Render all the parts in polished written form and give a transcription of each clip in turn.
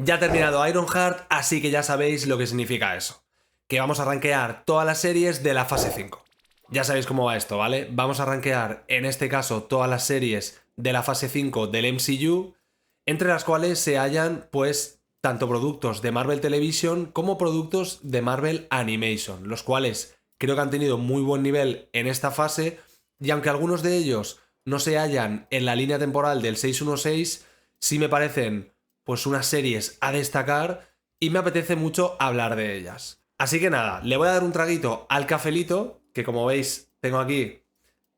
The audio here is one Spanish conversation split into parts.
Ya ha terminado Ironheart, así que ya sabéis lo que significa eso. Que vamos a rankear todas las series de la fase 5. Ya sabéis cómo va esto, ¿vale? Vamos a rankear, en este caso, todas las series de la fase 5 del MCU, entre las cuales se hallan, pues, tanto productos de Marvel Television como productos de Marvel Animation, los cuales creo que han tenido muy buen nivel en esta fase, y aunque algunos de ellos no se hallan en la línea temporal del 616, sí me parecen pues unas series a destacar y me apetece mucho hablar de ellas. Así que nada, le voy a dar un traguito al cafelito, que como veis tengo aquí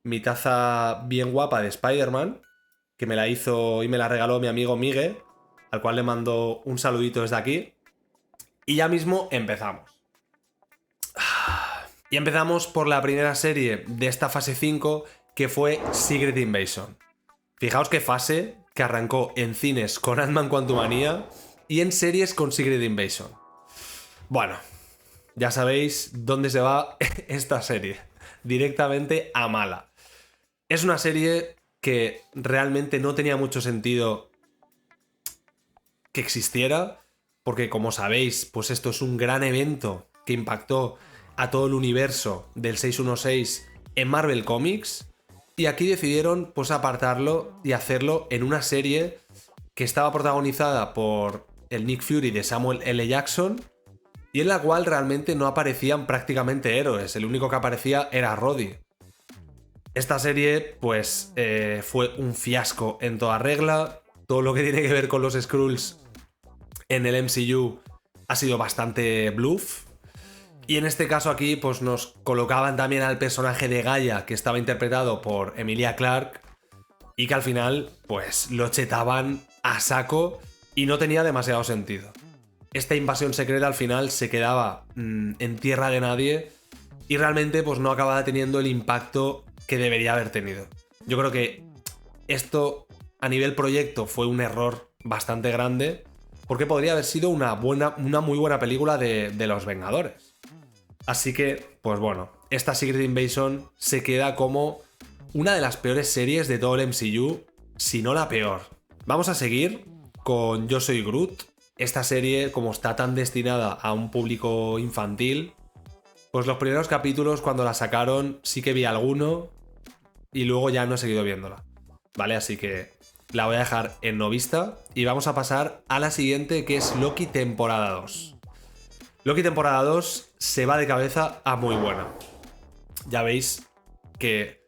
mi taza bien guapa de Spider-Man, que me la hizo y me la regaló mi amigo Miguel, al cual le mando un saludito desde aquí. Y ya mismo empezamos. Y empezamos por la primera serie de esta fase 5, que fue Secret Invasion. Fijaos qué fase que arrancó en cines con Ant-Man Quantumania y en series con Secret Invasion. Bueno, ya sabéis dónde se va esta serie. Directamente a mala. Es una serie que realmente no tenía mucho sentido que existiera, porque como sabéis, pues esto es un gran evento que impactó a todo el universo del 616 en Marvel Comics. Y aquí decidieron pues apartarlo y hacerlo en una serie que estaba protagonizada por el Nick Fury de Samuel L. Jackson y en la cual realmente no aparecían prácticamente héroes, el único que aparecía era Rhodey. Esta serie pues fue un fiasco en toda regla, todo lo que tiene que ver con los Skrulls en el MCU ha sido bastante bluff. Y en este caso aquí pues nos colocaban también al personaje de Gaia, que estaba interpretado por Emilia Clarke, y que al final pues lo chetaban a saco y no tenía demasiado sentido. Esta invasión secreta al final se quedaba en tierra de nadie y realmente pues no acababa teniendo el impacto que debería haber tenido. Yo creo que esto a nivel proyecto fue un error bastante grande, porque podría haber sido una muy buena película de los Vengadores. Así que, pues bueno, esta Secret Invasion se queda como una de las peores series de todo el MCU, si no la peor. Vamos a seguir con Yo Soy Groot. Esta serie, como está tan destinada a un público infantil, pues los primeros capítulos cuando la sacaron sí que vi alguno y luego ya no he seguido viéndola. ¿Vale? Así que la voy a dejar en no vista y vamos a pasar a la siguiente, que es Loki temporada 2. Loki temporada 2 se va de cabeza a muy buena. Ya veis que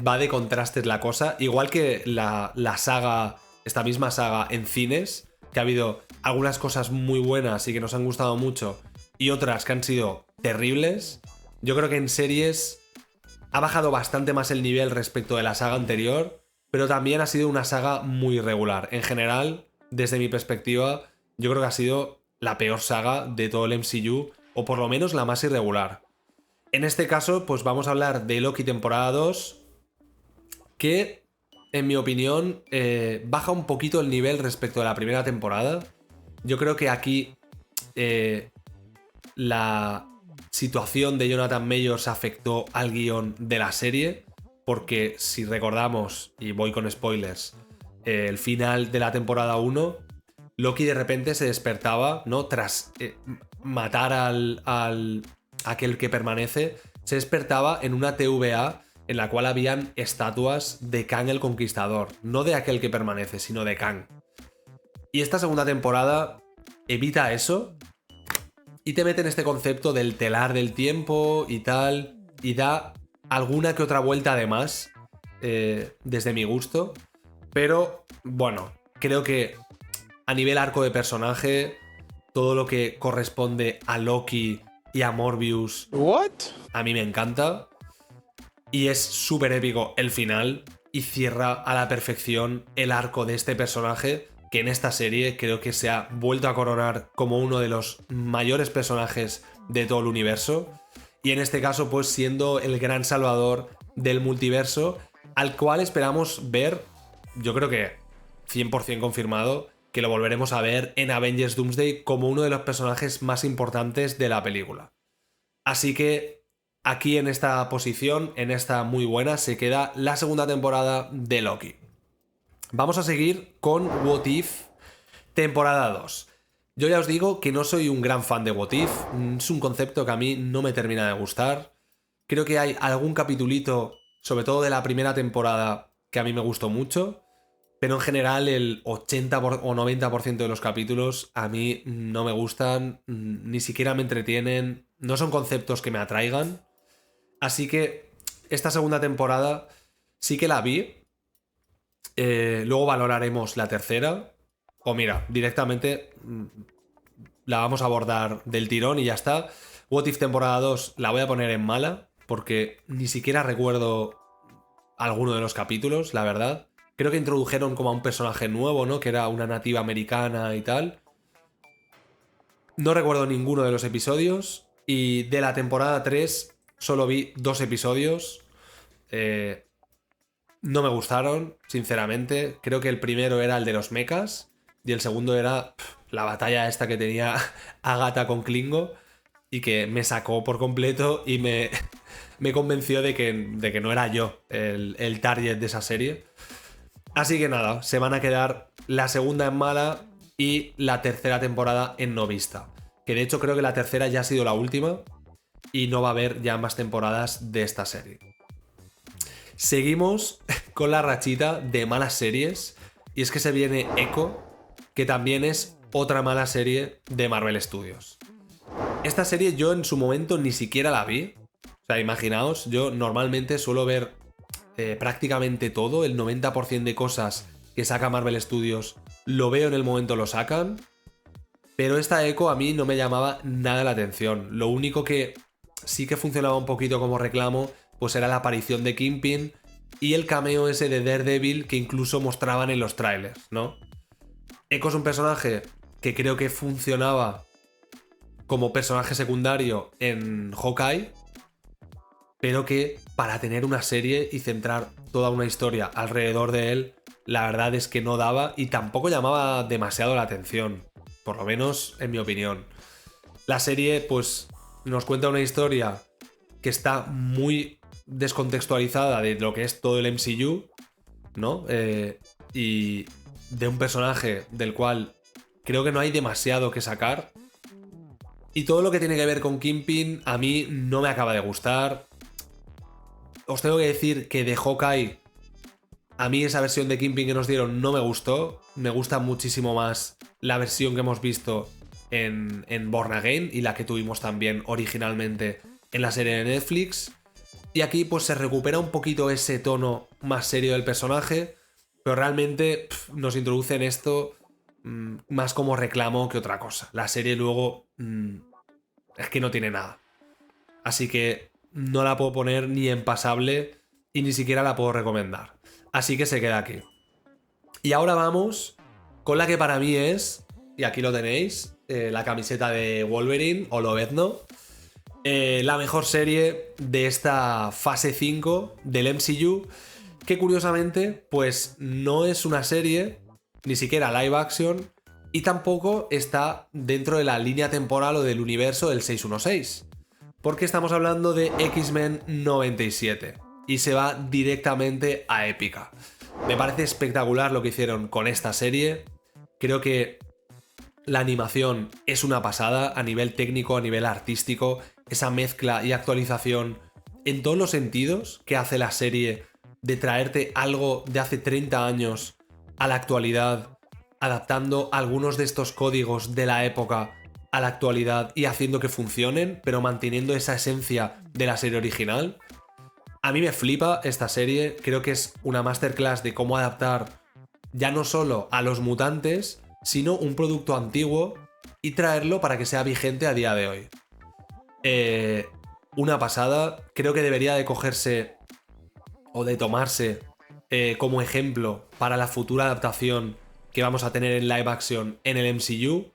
va de contrastes la cosa, igual que la saga, esta misma saga en cines, que ha habido algunas cosas muy buenas y que nos han gustado mucho y otras que han sido terribles. Yo creo que en series ha bajado bastante más el nivel respecto de la saga anterior, pero también ha sido una saga muy irregular. En general, desde mi perspectiva, yo creo que ha sido la peor saga de todo el MCU, o por lo menos la más irregular. En este caso, pues vamos a hablar de Loki temporada 2, que, en mi opinión, baja un poquito el nivel respecto a la primera temporada. Yo creo que aquí la situación de Jonathan Majors afectó al guión de la serie, porque si recordamos, y voy con spoilers, el final de la temporada 1, Loki de repente se despertaba, ¿no? Tras matar al aquel que permanece, se despertaba en una TVA en la cual habían estatuas de Kang el Conquistador, no de aquel que permanece, sino de Kang. Y esta segunda temporada evita eso y te mete en este concepto del telar del tiempo y tal, y da alguna que otra vuelta además, desde mi gusto. Pero bueno, creo que a nivel arco de personaje, todo lo que corresponde a Loki y a Morbius, What? a mí me encanta. Y es súper épico el final y cierra a la perfección el arco de este personaje, que en esta serie creo que se ha vuelto a coronar como uno de los mayores personajes de todo el universo. Y en este caso, pues siendo el gran salvador del multiverso, al cual esperamos ver, yo creo que 100% confirmado, que lo volveremos a ver en Avengers Doomsday como uno de los personajes más importantes de la película. Así que aquí en esta posición, en esta muy buena, se queda la segunda temporada de Loki. Vamos a seguir con What If Temporada 2. Yo ya os digo que no soy un gran fan de What If. Es un concepto que a mí no me termina de gustar. Creo que hay algún capitulito, sobre todo de la primera temporada, que a mí me gustó mucho. Pero en general el 80 o 90% de los capítulos a mí no me gustan, ni siquiera me entretienen, no son conceptos que me atraigan. Así que esta segunda temporada sí que la vi. Luego valoraremos la tercera. O mira, directamente la vamos a abordar del tirón y ya está. What If temporada 2 la voy a poner en mala, porque ni siquiera recuerdo alguno de los capítulos, la verdad. Creo que introdujeron como a un personaje nuevo, ¿no? Que era una nativa americana y tal. No recuerdo ninguno de los episodios. Y de la temporada 3 solo vi 2 episodios. No me gustaron, sinceramente. Creo que el primero era el de los mechas. Y el segundo era la batalla esta que tenía Agatha con Klingo. Y que me sacó por completo y me convenció de que no era yo el target de esa serie. Así que nada, se van a quedar la segunda en mala y la tercera temporada en no vista. Que de hecho creo que la tercera ya ha sido la última y no va a haber ya más temporadas de esta serie. Seguimos con la rachita de malas series y es que se viene Echo, que también es otra mala serie de Marvel Studios. Esta serie yo en su momento ni siquiera la vi. O sea, imaginaos, yo normalmente suelo ver prácticamente todo, el 90% de cosas que saca Marvel Studios lo veo en el momento lo sacan, pero esta Echo a mí no me llamaba nada la atención. Lo único que sí que funcionaba un poquito como reclamo pues era la aparición de Kingpin y el cameo ese de Daredevil que incluso mostraban en los trailers, ¿no? Echo es un personaje que creo que funcionaba como personaje secundario en Hawkeye, pero que para tener una serie y centrar toda una historia alrededor de él, la verdad es que no daba y tampoco llamaba demasiado la atención, por lo menos en mi opinión. La serie pues nos cuenta una historia que está muy descontextualizada de lo que es todo el MCU, ¿no? Y de un personaje del cual creo que no hay demasiado que sacar. Y todo lo que tiene que ver con Kingpin a mí no me acaba de gustar. Os tengo que decir que de Hawkeye, a mí esa versión de Kingpin que nos dieron no me gustó. Me gusta muchísimo más la versión que hemos visto en Born Again y la que tuvimos también originalmente en la serie de Netflix. Y aquí pues se recupera un poquito ese tono más serio del personaje, pero realmente nos introducen esto más como reclamo que otra cosa. La serie luego es que no tiene nada. Así que no la puedo poner ni en pasable y ni siquiera la puedo recomendar. Así que se queda aquí. Y ahora vamos con la que para mí es, y aquí lo tenéis, la camiseta de Wolverine o Lobezno, la mejor serie de esta fase 5 del MCU, que curiosamente pues no es una serie, ni siquiera live action, y tampoco está dentro de la línea temporal o del universo del 616. Porque estamos hablando de X-Men 97 y se va directamente a épica. Me parece espectacular lo que hicieron con esta serie. Creo que la animación es una pasada a nivel técnico, a nivel artístico. Esa mezcla y actualización en todos los sentidos que hace la serie de traerte algo de hace 30 años a la actualidad, adaptando algunos de estos códigos de la época a la actualidad y haciendo que funcionen, pero manteniendo esa esencia de la serie original. A mí me flipa esta serie, creo que es una masterclass de cómo adaptar ya no solo a los mutantes, sino un producto antiguo y traerlo para que sea vigente a día de hoy. Una pasada, creo que debería de cogerse o de tomarse como ejemplo para la futura adaptación que vamos a tener en live action en el MCU.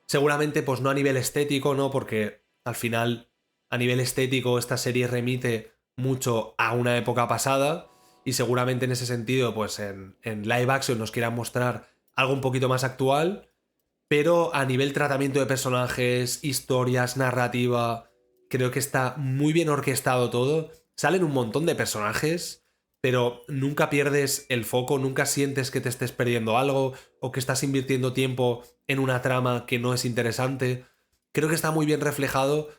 Seguramente pues no a nivel estético, ¿no? Porque al final a nivel estético esta serie remite mucho a una época pasada y seguramente en ese sentido pues en live action nos quieran mostrar algo un poquito más actual, pero a nivel tratamiento de personajes, historias, narrativa, creo que está muy bien orquestado todo. Salen un montón de personajes, pero nunca pierdes el foco, nunca sientes que te estés perdiendo algo o que estás invirtiendo tiempo en una trama que no es interesante. Creo que está muy bien reflejado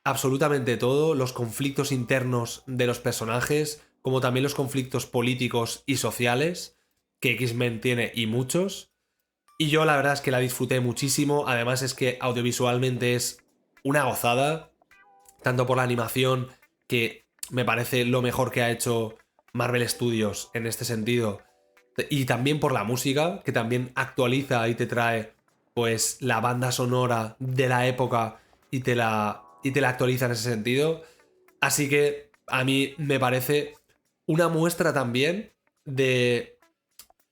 absolutamente todo, los conflictos internos de los personajes, como también los conflictos políticos y sociales, que X-Men tiene y muchos. Y yo la verdad es que la disfruté muchísimo, además es que audiovisualmente es una gozada, tanto por la animación, que me parece lo mejor que ha hecho Marvel Studios en este sentido, y también por la música, que también actualiza y te trae pues la banda sonora de la época y te la actualiza en ese sentido. Así que a mí me parece una muestra también de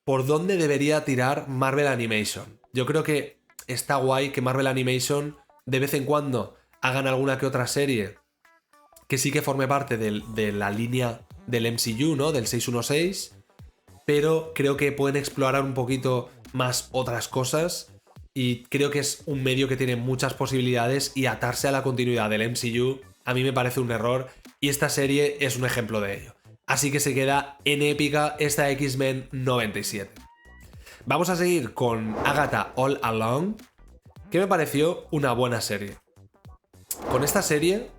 por dónde debería tirar Marvel Animation. Yo creo que está guay que Marvel Animation de vez en cuando hagan alguna que otra serie que sí que forme parte de la línea del MCU, ¿no? Del 616, pero creo que pueden explorar un poquito más otras cosas y creo que es un medio que tiene muchas posibilidades y atarse a la continuidad del MCU a mí me parece un error y esta serie es un ejemplo de ello. Así que se queda en épica esta X-Men 97. Vamos a seguir con Agatha All Along, que me pareció una buena serie. Con esta serie,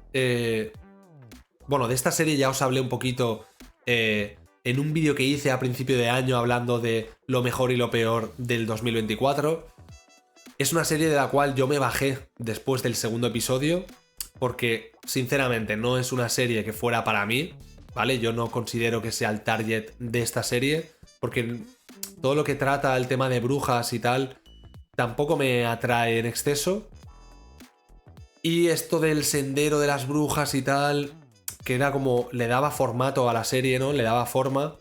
bueno, de esta serie ya os hablé un poquito en un vídeo que hice a principio de año hablando de lo mejor y lo peor del 2024. Es una serie de la cual yo me bajé después del segundo episodio, porque sinceramente no es una serie que fuera para mí, ¿vale? Yo no considero que sea el target de esta serie, porque todo lo que trata el tema de brujas y tal tampoco me atrae en exceso. Y esto del sendero de las brujas y tal, que era como le daba formato a la serie, ¿no? Le daba forma.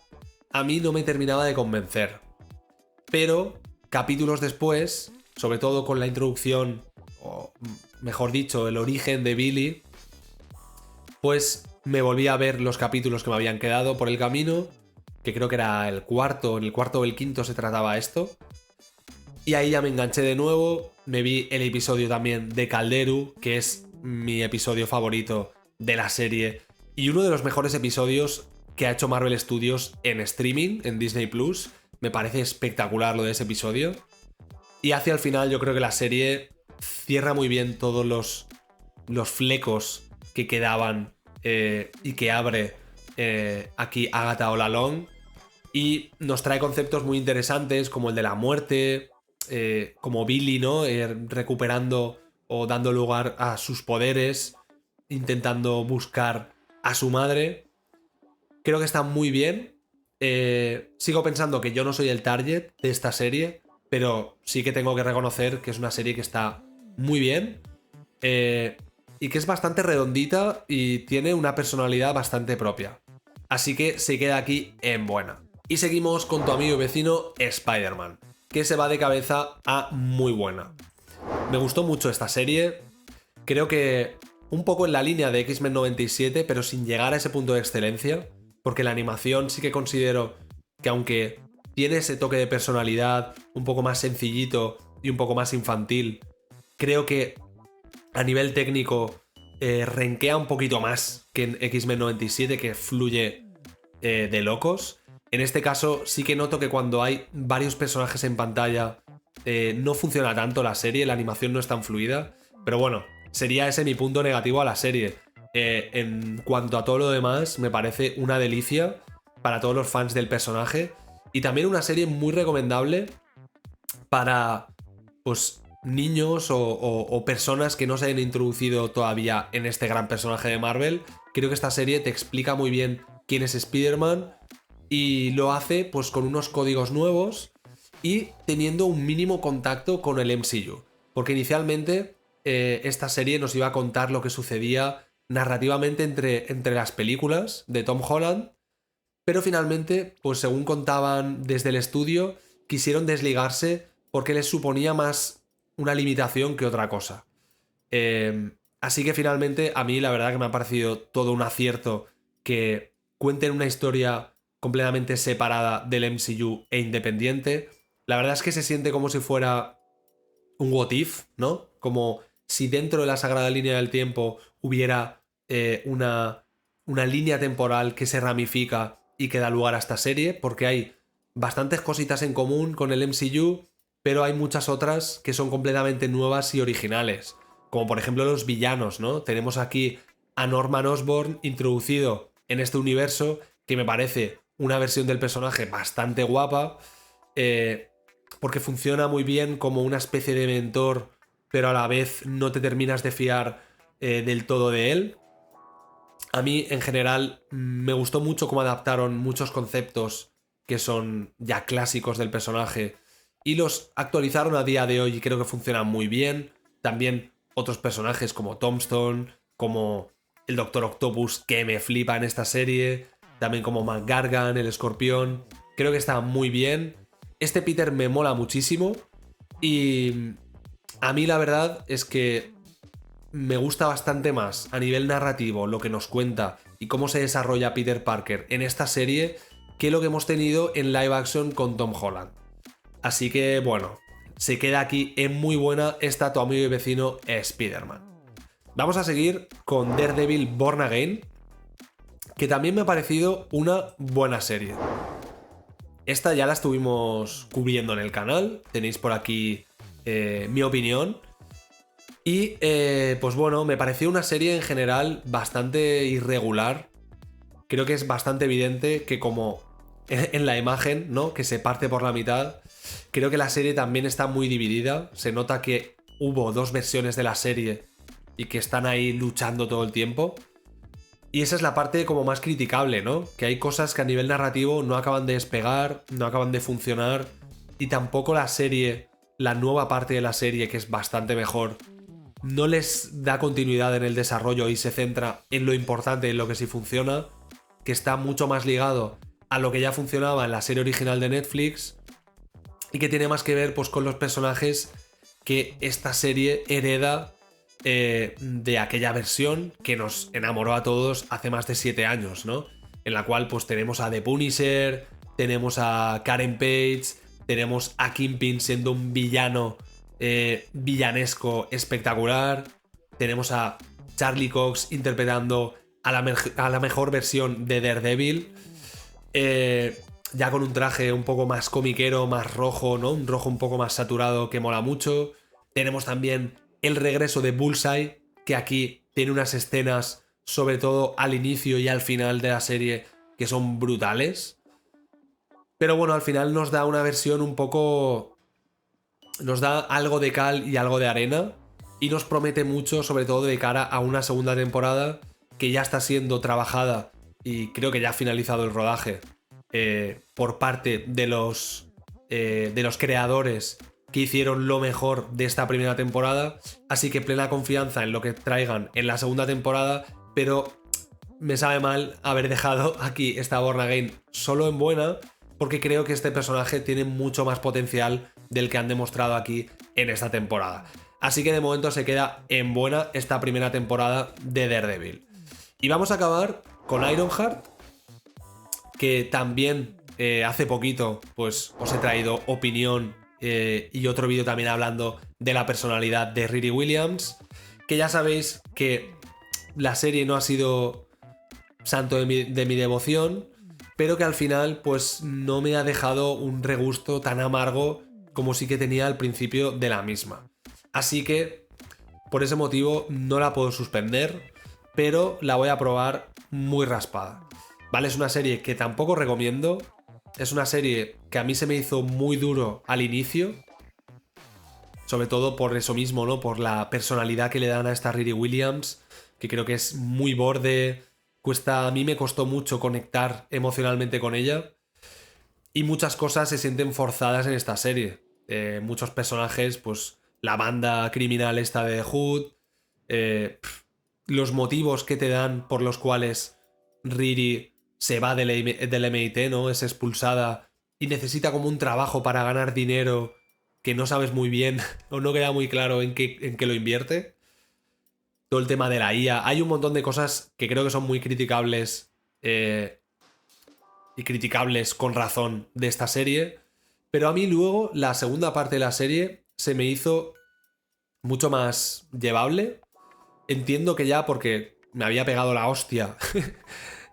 A mí no me terminaba de convencer. Pero capítulos después, sobre todo con la introducción, o mejor dicho, el origen de Billy, pues me volví a ver los capítulos que me habían quedado por el camino, que creo que era el cuarto, en el cuarto o el quinto se trataba esto. Y ahí ya me enganché de nuevo, me vi el episodio también de Calderu, que es mi episodio favorito de la serie y uno de los mejores episodios que ha hecho Marvel Studios en streaming, en Disney Plus. Me parece espectacular lo de ese episodio. Y hacia el final yo creo que la serie cierra muy bien todos los flecos que quedaban y que abre aquí Agatha All Along. Y nos trae conceptos muy interesantes como el de la muerte, como Billy, ¿no? Recuperando o dando lugar a sus poderes, intentando buscar a su madre. Creo que está muy bien. Sigo pensando que yo no soy el target de esta serie, pero sí que tengo que reconocer que es una serie que está muy bien y que es bastante redondita y tiene una personalidad bastante propia. Así que se queda aquí en buena. Y seguimos con tu amigo y vecino Spider-Man, que se va de cabeza a muy buena. Me gustó mucho esta serie. Creo que un poco en la línea de X-Men 97, pero sin llegar a ese punto de excelencia, porque la animación sí que considero que aunque tiene ese toque de personalidad un poco más sencillito y un poco más infantil, creo que a nivel técnico renquea un poquito más que en X-Men 97, que fluye de locos. En este caso sí que noto que cuando hay varios personajes en pantalla no funciona tanto la serie, la animación no es tan fluida, pero bueno, sería ese mi punto negativo a la serie. En cuanto a todo lo demás, me parece una delicia para todos los fans del personaje y también una serie muy recomendable para pues niños o personas que no se hayan introducido todavía en este gran personaje de Marvel. Creo que esta serie te explica muy bien quién es Spider-Man y lo hace pues con unos códigos nuevos y teniendo un mínimo contacto con el MCU. Porque inicialmente esta serie nos iba a contar lo que sucedía narrativamente entre las películas de Tom Holland, pero finalmente, pues según contaban desde el estudio, quisieron desligarse porque les suponía más una limitación que otra cosa. Así que finalmente a mí la verdad que me ha parecido todo un acierto que cuenten una historia completamente separada del MCU e independiente. La verdad es que se siente como si fuera un what if, ¿no? Como si dentro de la sagrada línea del tiempo hubiera una línea temporal que se ramifica y que da lugar a esta serie, porque hay bastantes cositas en común con el MCU, pero hay muchas otras que son completamente nuevas y originales, como por ejemplo los villanos, ¿no? Tenemos aquí a Norman Osborn introducido en este universo, que me parece una versión del personaje bastante guapa, porque funciona muy bien como una especie de mentor, pero a la vez no te terminas de fiar del todo de él. A mí, en general, me gustó mucho cómo adaptaron muchos conceptos que son ya clásicos del personaje y los actualizaron a día de hoy y creo que funcionan muy bien. También otros personajes como Tombstone, como el Doctor Octopus, que me flipa en esta serie, también como McGargan, el Escorpión. Creo que está muy bien. Este Peter me mola muchísimo y a mí la verdad es que me gusta bastante más a nivel narrativo lo que nos cuenta y cómo se desarrolla Peter Parker en esta serie que lo que hemos tenido en live action con Tom Holland. Así que bueno, se queda aquí en muy buena esta tu amigo y vecino Spider-Man. Vamos a seguir con Daredevil Born Again, que también me ha parecido una buena serie. Esta ya la estuvimos cubriendo en el canal, tenéis por aquí mi opinión. Y pues bueno, me pareció una serie en general bastante irregular. Creo que es bastante evidente que como en la imagen, ¿no? Que se parte por la mitad. Creo que la serie también está muy dividida. Se nota que hubo dos versiones de la serie y que están ahí luchando todo el tiempo. Y esa es la parte como más criticable, ¿no? Que hay cosas que a nivel narrativo no acaban de despegar, no acaban de funcionar. Y tampoco la serie, la nueva parte de la serie, que es bastante mejor, no les da continuidad en el desarrollo y se centra en lo importante, en lo que sí funciona, que está mucho más ligado a lo que ya funcionaba en la serie original de Netflix y que tiene más que ver pues con los personajes que esta serie hereda de aquella versión que nos enamoró a todos hace más de 7 años, ¿no? En la cual pues tenemos a The Punisher, tenemos a Karen Page, tenemos a Kingpin siendo un villano villanesco espectacular. Tenemos a Charlie Cox interpretando a la mejor versión de Daredevil. Ya con un traje un poco más comiquero, más rojo, ¿no? Un rojo un poco más saturado que mola mucho. Tenemos también el regreso de Bullseye, que aquí tiene unas escenas, sobre todo al inicio y al final de la serie, que son brutales. Pero bueno, al final nos da una versión un poco... Nos da algo de cal y algo de arena y nos promete mucho, sobre todo de cara a una segunda temporada que ya está siendo trabajada y creo que ya ha finalizado el rodaje por parte de los creadores que hicieron lo mejor de esta primera temporada, así que plena confianza en lo que traigan en la segunda temporada, pero me sabe mal haber dejado aquí esta Born Again solo en buena, porque creo que este personaje tiene mucho más potencial del que han demostrado aquí en esta temporada. Así que de momento se queda en buena esta primera temporada de Daredevil. Y vamos a acabar con Ironheart, que también hace poquito pues os he traído opinión y otro vídeo también hablando de la personalidad de Riri Williams, que ya sabéis que la serie no ha sido santo de mi devoción, pero que al final pues no me ha dejado un regusto tan amargo como sí que tenía al principio de la misma. Así que por ese motivo no la puedo suspender, pero la voy a probar muy raspada. ¿Vale? Es una serie que tampoco recomiendo. Es una serie que a mí se me hizo muy duro al inicio. Sobre todo por eso mismo, ¿no? Por la personalidad que le dan a esta Riri Williams, que creo que es muy borde. A mí me costó mucho conectar emocionalmente con ella. Y muchas cosas se sienten forzadas en esta serie. Muchos personajes, pues la banda criminal esta de The Hood, los motivos que te dan por los cuales Riri se va del MIT, ¿no? Es expulsada y necesita como un trabajo para ganar dinero que no sabes muy bien o no queda muy claro en qué lo invierte. Todo el tema de la IA. Hay un montón de cosas que creo que son muy criticables y criticables con razón de esta serie. Pero a mí luego la segunda parte de la serie se me hizo mucho más llevable. Entiendo que ya porque me había pegado la hostia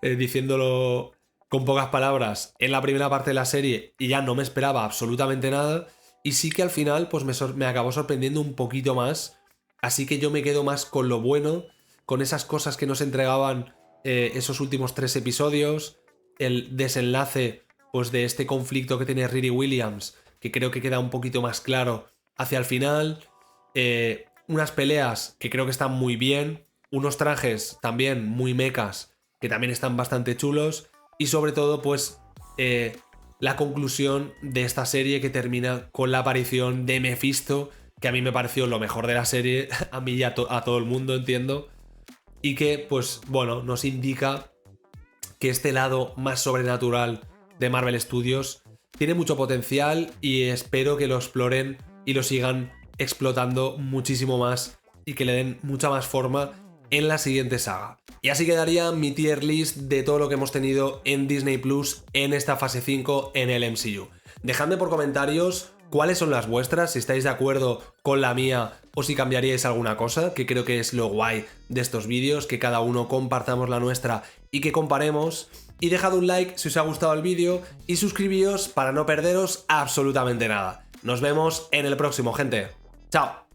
diciéndolo con pocas palabras en la primera parte de la serie y ya no me esperaba absolutamente nada. Y sí que al final pues me acabó sorprendiendo un poquito más. Así que yo me quedo más con lo bueno, con esas cosas que nos entregaban esos últimos 3 episodios, el desenlace pues de este conflicto que tiene Riri Williams, que creo que queda un poquito más claro hacia el final, unas peleas que creo que están muy bien, unos trajes también muy mecas que también están bastante chulos, y sobre todo pues la conclusión de esta serie que termina con la aparición de Mephisto, que a mí me pareció lo mejor de la serie, a mí y a todo el mundo, entiendo, y que pues bueno, nos indica que este lado más sobrenatural de Marvel Studios tiene mucho potencial y espero que lo exploren y lo sigan explotando muchísimo más y que le den mucha más forma en la siguiente saga. Y así quedaría mi tier list de todo lo que hemos tenido en Disney Plus en esta fase 5 en el MCU. Dejadme por comentarios cuáles son las vuestras, si estáis de acuerdo con la mía o si cambiaríais alguna cosa, que creo que es lo guay de estos vídeos, que cada uno compartamos la nuestra y que comparemos. Y dejad un like si os ha gustado el vídeo y suscribíos para no perderos absolutamente nada. Nos vemos en el próximo, gente. ¡Chao!